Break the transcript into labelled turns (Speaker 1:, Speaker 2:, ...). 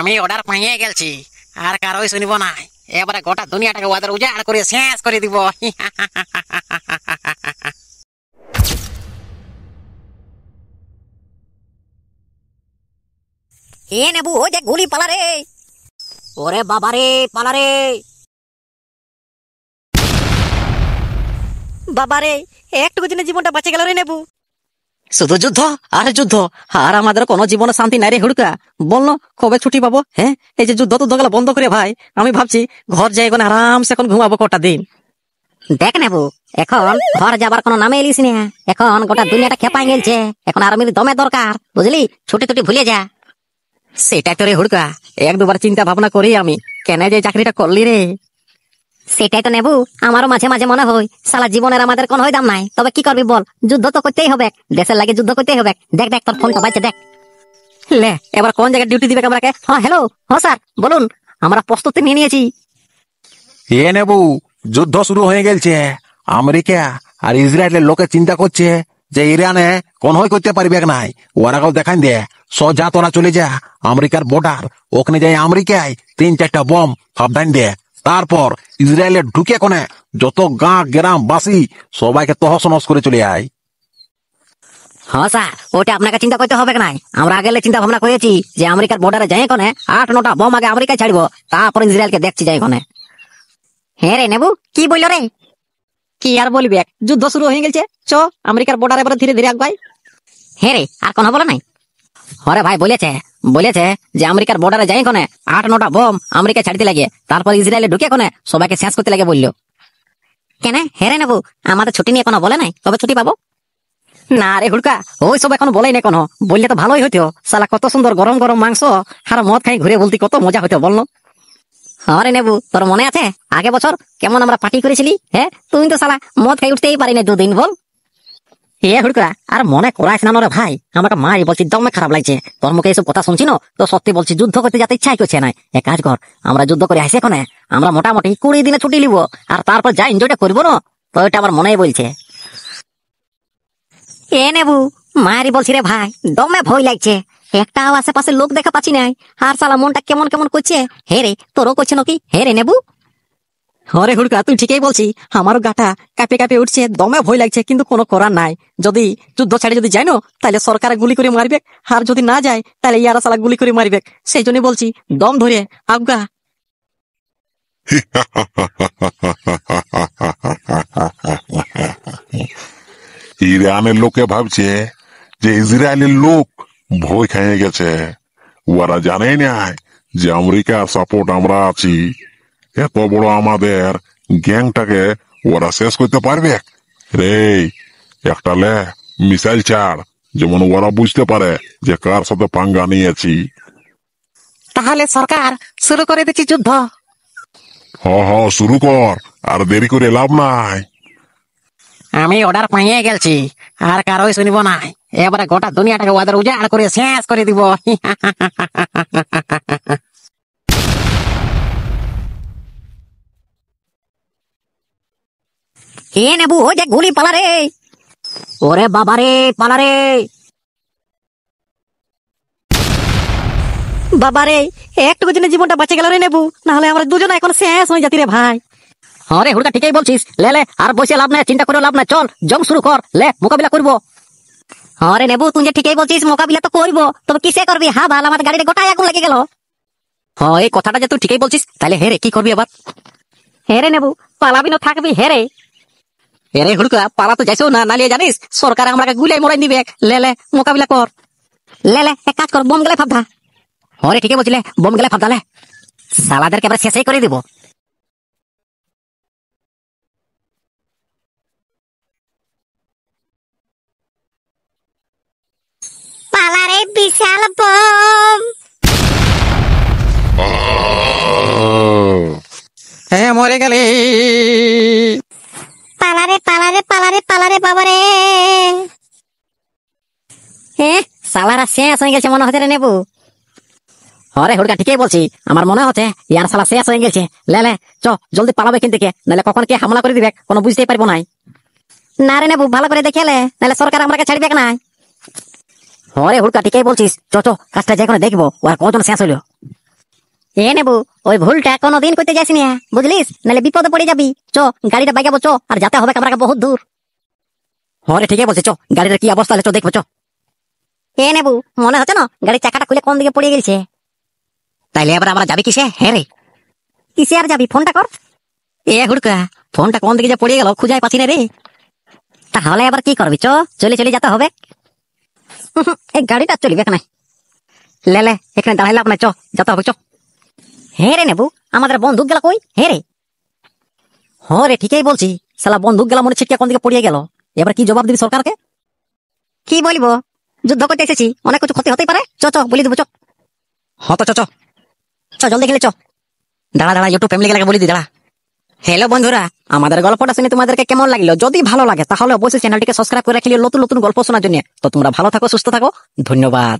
Speaker 1: আমি অর্ডার পাইয়ে গেছি, আর কারোই শুনিব না। এবারে গোটা দুনিয়াটাকে ওদের উজাড় করে শেষ করে দিব।
Speaker 2: এ নেবু, ওই যে গুলি পালা রে। ওরে বাবা রে, পালা রে বাবা রে, একটুকু দিনে জীবনটা বাঁচে গেল রে নেবু।
Speaker 3: শুধু যুদ্ধ আর যুদ্ধ, আর আমাদের কোনো জীবনে শান্তি নাই রে হুড়কা। বললো কবে ছুটি পাবো? হ্যাঁ, এই যে যুদ্ধ টুদ্ধ গুলো বন্ধ করে ভাই, আমি ভাবছি ঘর যাই এখন আরামসে এখন ঘুমাবো কটা দিন।
Speaker 2: দেখ নেবু, এখন ঘর যাবার কোনো নামে এলিস না। এখন গোটা দুনিয়াটা খেপাই গেলছে, এখন আর্মির দমে দরকার, বুঝলি? ছুটি টুটি ভুলে যা।
Speaker 3: সেটাই তো রে হুড়কা, এক দুবার চিন্তা ভাবনা করি আমি কেন যে চাকরিটা করলি রে।
Speaker 2: সেটাই তো নেবু, আমারও মাঝে মাঝে মনে হয় সালা জীবনের আমাদের কোনো দাম নাই। তবে কি করবি বল, যুদ্ধ তো করতেই হবে, দেশের লাগে যুদ্ধ করতেই হবে। দেখ দেখ, তোর ফোনটা বাজছে, দেখ।
Speaker 3: লে, এবার কোন জায়গায় ডিউটি দিবে আমাকে?
Speaker 2: হ্যাঁ হ্যালো, হ্যাঁ স্যার বলুন, আমরা প্রস্তুতি নিয়ে নিয়েছি।
Speaker 4: এ নেবু, যুদ্ধ শুরু হয়ে গেছে। আমেরিকা আর ইসরায়েলের লোকে চিন্তা করছে যে ইরানে কোনই করতে পারবে নাই। ওরা কেউ দেখান দে, সোজা তোরা চলে যা আমেরিকার বর্ডার, ওখানে যাই আমেরিকায় 3-4টা বম সাবধান দে। তারপর ইসরায়েলের ঢুকে কোনে যত গাঁ গ্রাম বাসি সবাইকে তহস নহস করে চলে আয়।
Speaker 2: হ্যাঁ স্যার, ওটা আপনাকে চিন্তা করতে হবে না। আমরা আগে চিন্তা ভাবনা করেছি যে আমেরিকার বর্ডারে যাই কোনে 8-9টা বম আগে আমেরিকায় ছাড়বো, তারপর ইসরায়েলকে দেখছি যাই কোনে। হ্যাঁ রে নেবু, কি বললো রে?
Speaker 3: কি আর বলবি, যুদ্ধ শুরু হয়ে গেছে, চ আমেরিকার বর্ডার এবারে ধীরে ধীরে আগাই।
Speaker 2: হ্যাঁ রে, আর কোনো বলে নাই? হরে ভাই, বলেছে বলেছে যে আমেরিকার বর্ডারে যাই কোনে 8-9টা বম আমেরিকা ছাড়তে লাগে, তারপর ইসরায়েলে ঢুকে কোনে সবাইকে শেষ করতে লাগে বললো। কেন হেরে নেবু, আমাদের ছুটি নিয়ে কোনো বলে নাই, তবে ছুটি পাবো
Speaker 3: না রে হুড়কা, ওই সব এখন বলেই না কোনো। বললে তো ভালোই হইতো, সালা কত সুন্দর গরম গরম মাংস আর মদ খাই ঘুরে বলতি কত মজা হইতো বললো।
Speaker 2: হরে নেবু, তোর মনে আছে আগে বছর কেমন আমরা পার্টি করেছিলি? হ্যাঁ, তুই তো সালা মদ খাই উঠতেই পারি না 2 দিন, বল।
Speaker 3: এ হুড়কা, আর মনে করাইস না রে ভাই, আমাকে মাই বলছি দমে খারাপ লাগছে তোর মুখে এইসব কথা শুনছি না তো। সত্যি বলছি, যুদ্ধ করতে যেতে ইচ্ছাই করছে না। এক কাজ কর, আমরা যুদ্ধ করে আসে কোনে আমরা মোটামুটি 20 দিনে ছুটি নিব, আর তারপর যা এনজয়টা করবো না, তো ওইটা আমার মনেই বলছে।
Speaker 2: এ নেবু, মারি বলছি রে ভাই, দমে ভয় লাগছে। একটাও আশেপাশে লোক দেখা পাচ্ছি না, আর সালা মনটা কেমন কেমন করছে। হে রে, তোরও করছে নাকি? হে রে নেবু।
Speaker 3: হরে হুড়কা, তুই ঠিকই বলছি, আমারও গাটা কাঁপে কাঁপে উঠছে, দমে ভয় লাগছে, কিন্তু কোনো করার নাই। যদি যুদ্ধ ছাড়ে যদি যায় না, তাহলে সরকার গুলি করে মারবে, আর যদি না যায় তাহলে ইয়ারা সালা গুলি করে মারবে। সেই জন্য বলছি দম ধরে আবগা।
Speaker 5: ইরানের লোকে ভাবছে যে ইসরায়েলের লোক ভয় খেয়ে গেছে। ওরা জানে না যে আমেরিকার সাপোর্ট আমরা আছি। এত বড় আমাদের গ্যাংটাকে ওরা শেষ করতে পারবে রে। একটা মিসাইল ছাড়, যেমন ওরা বুঝতে পারে যে কার সাথে পাঙ্গা নিয়েছি।
Speaker 1: তাহলে সরকার শুরু করে দিচ্ছি যুদ্ধ।
Speaker 5: হ শুরু কর, আর দেরি করে লাভ নাই।
Speaker 1: আমি অর্ডার পাইয়ে গেছি, আর কারোই শুনিব না। এবারে গোটা দুনিয়াটাকে ওদের উজাড় করে শেষ করে দিব।
Speaker 2: এ নেবু, ওই যে গুলি পালা রে। ওরে বাবা রে, পালা রে
Speaker 3: বাবা রে, একটুকু দিনে জীবনটা বাঁচে গেল রে নেবু, নাহলে আমরা দুজনে এখন শেষ হয়ে যাতি রে ভাই।
Speaker 2: হরে হুড়কা, ঠিকই বলছিস। লে আর বসে লাভ নাই, চিন্তা করে লাভ নাই, চল জং শুরু কর, মোকাবিলা করবো। হরে নেবু, তুই যে ঠিকই বলছিস, মোকাবিলা তো করবো, তবে কিসে করবি? হা ভাল, আমাদের গাড়িতে গোটায় আগুন লেগে গেল।
Speaker 3: হ্যাঁ, এই কথাটা যে তুই ঠিকই বলছিস, তাহলে হেরে কি করবি এবার?
Speaker 2: হেরে নেবু, পালাবি না থাকবি? হেরে
Speaker 3: এরে হুড়কা, পালা তো যাইছো না, নালিয়ে জানিস সরকার আমাকে গুলাই মরাই দিবে। লে মোকাবিলা কর।
Speaker 2: লে এক কাজ কর, বোম গেলে ভাবধা। হরে ঠিকই বলছিলে, বোম গেলে ভাবধা। সালাদেরকে এবার শেষই করে দিব। পালারে বিশাল বোম।
Speaker 1: হ্যাঁ, মরে গেলে।
Speaker 2: পালারে বাবারে। হ্যাঁ, সালারা শেষ হয়ে গেছে মনে হচ্ছে রে নেবু।
Speaker 3: হরে হুড়কা, ঠিকই বলছি, আমার মনে হচ্ছে ইয়ার সালা শেষ হয়ে গেছে। লে চ জলদি পালাবে কিন্তু, নাহলে কখন কে হামলা করে দিবে কোনো বুঝতেই পারবো নাই।
Speaker 2: না রে নেবু, ভালো করে দেখেলে, নাহলে সরকার আমাকে ছাড়বে না।
Speaker 3: হরে হুড়কা, ঠিকই বলছিস, চ কাজটা যেখানে দেখবো আর কজন শেষ হইলো। এ নেবু ওই ভুলটা কোনোদিন করতে যাস না, বুঝলিস? নাহলে বিপদে পড়ে যাবি। চ গাড়িটা বাইকাবো, চ। আর যেতে হবে আমরা বহুত দূর।
Speaker 2: হরে ঠিকই বলছে, চ গাড়িটার কি অবস্থা হলে চ দেখবো চ।
Speaker 3: এ নেবু মনে হচ্ছে না গাড়ির চাকাটা খুলে কোন দিকে পড়ে গেছে।
Speaker 2: তাইলে এবার আমরা যাবি কিসে? হ্যাঁ রে,
Speaker 3: কিসে আর যাবি? ফোনটা কর।
Speaker 2: এ হুড়কা, ফোনটা কোন দিকে যে পড়ে গেল খুঁজাই পাচ্ছি না রে।
Speaker 3: তাহলে এবার কি করবি? চ চলে চলে যেতে হবে। এই গাড়িটা চলবে না।
Speaker 2: লে এখানে দাঁড়াইলে আপনার চ যেতে হবে চ।
Speaker 3: হে রে নেবু, আমাদের বন্দুক গেল কই? হে রে,
Speaker 2: হরে ঠিকই বলছি, শালা বন্দুক গেলা মনে ছিটকে কোন দিকে পড়িয়ে গেল। এবার কি জবাব দিবি সরকারকে?
Speaker 3: কি বলবো? যুদ্ধ করতে এসেছি, অনেক কিছু ক্ষতি হতেই পারে। চ চ বলি দেবো, চ
Speaker 2: হতো চ চ
Speaker 3: চ জলদি গেলে চ।
Speaker 2: দাঁড়া ইউটিউব ফ্যামিলি গেলে বলি দি দাঁড়া। হ্যালো বন্ধুরা, আমাদের গল্পটা শুনে তোমাদেরকে কেমন লাগলো? যদি ভালো লাগে তাহলে অবশ্যই চ্যানেলটিকে সাবস্ক্রাইব করে রাখলে নতুন নতুন গল্প শোনার জন্য। তো তোমরা ভালো থাকো, সুস্থ থাকো, ধন্যবাদ।